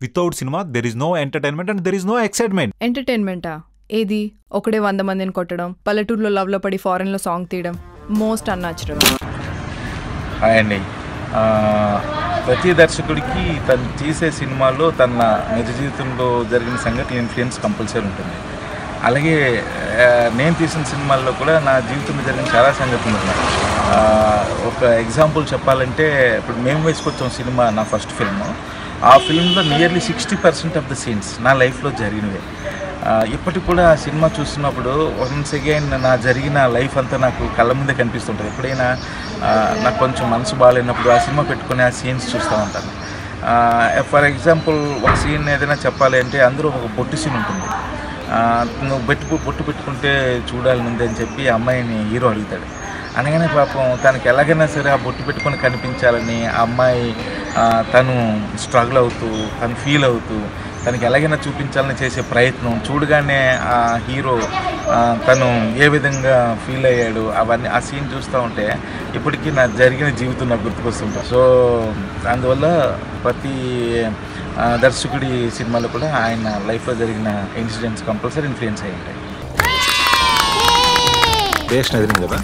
Without cinema there is no entertainment and there is no excitement. ఎంటర్టైన్మెంటా? ఏది? ఒకడే 100 మందిని కొట్టడం, పల్లెటూరులో లవ్లో పడి ఫారెన్లో సాంగ్ తీయడం, మోస్ట్ అన్యాచురల్. హాయ్ అండి. ప్రతి దర్శకుడికి తను చేసే సినిమాలో తన నిజ జీవితంలో జరిగిన సంఘటన ఇన్ఫ్లుయెన్స్ కంపల్సరీ ఉంటుంది. అలాగే నేను తీసిన సినిమాల్లో కూడా నా జీవితంలో జరిగిన చాలా సంఘటనలు ఉన్నాయి. ఒక ఎగ్జాంపుల్ చెప్పాలంటే, ఇప్పుడు మేము వేసుకొచ్చాం సినిమా, నా ఫస్ట్ ఫిల్మ్. ఆ ఫిల్మ్లో నియర్లీ 60% ఆఫ్ ద సీన్స్ నా లైఫ్లో జరిగినవే. ఇప్పటికి కూడా ఆ సినిమా చూస్తున్నప్పుడు వన్స్ అగైన్ నా జరిగిన లైఫ్ అంతా నాకు కళ్ళ ముందే కనిపిస్తుంటుంది. ఎప్పుడైనా నాకు కొంచెం మనసు బాగాలేనప్పుడు ఆ సినిమా పెట్టుకుని ఆ సీన్స్ చూస్తూ ఉంటాను. ఫర్ ఎగ్జాంపుల్ ఒక సీన్ ఏదైనా చెప్పాలి అంటే, అందులో ఒక బొట్టు సీన్ ఉంటుంది. నువ్వు బొట్టు పెట్టుకుంటే చూడాలని ఉంది అని చెప్పి ఆ అమ్మాయిని హీరో అడుగుతాడు. అనగానే పాపం తనకి ఎలాగైనా సరే ఆ బొట్టు పెట్టుకొని కనిపించాలని ఆ అమ్మాయి తను స్ట్రగుల్ అవుతూ, తను ఫీల్ అవుతూ, తనకి ఎలాగైనా చూపించాలని చేసే ప్రయత్నం చూడగానే ఆ హీరో తను ఏ విధంగా ఫీల్ అయ్యాడు అవన్నీ ఆ సీన్ చూస్తూ ఉంటే ఇప్పటికీ నా జరిగిన జీవితం నాకు గుర్తుకొస్తుంటుంది. సో అందువల్ల ప్రతి దర్శకుడి సినిమాలో కూడా ఆయన లైఫ్లో జరిగిన ఇన్సిడెంట్స్ కంపల్సరీ ఇన్ఫ్లుయెన్స్ అయ్యి ఉంటాయి. టేస్ట్ ఎదిరింది కదా.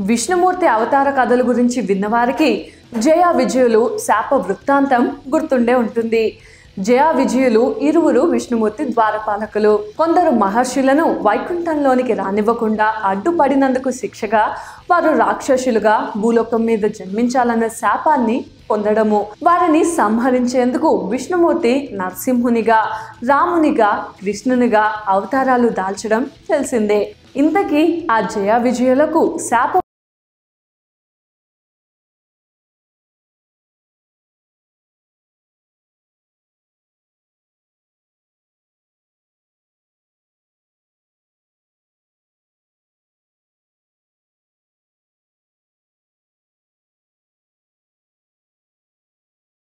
విష్ణుమూర్తి అవతార కథల గురించి విన్నవారికి జయ విజయులు శాప వృత్తాంతం గుర్తుండే ఉంటుంది. జయ విజయులు ఇరువురు విష్ణుమూర్తి ద్వారపాలకులు. కొందరు మహర్షులను వైకుంఠంలోనికి రానివ్వకుండా అడ్డుపడినందుకు శిక్షగా వారు రాక్షసులుగా భూలోకం మీద జన్మించాలన్న శాపాన్ని పొందడము. వారిని సంహరించేందుకు విష్ణుమూర్తి నరసింహునిగా, రామునిగా, కృష్ణునిగా అవతారాలు దాల్చడం తెలిసిందే. ఇంతకీ ఆ జయ విజయులకు శాప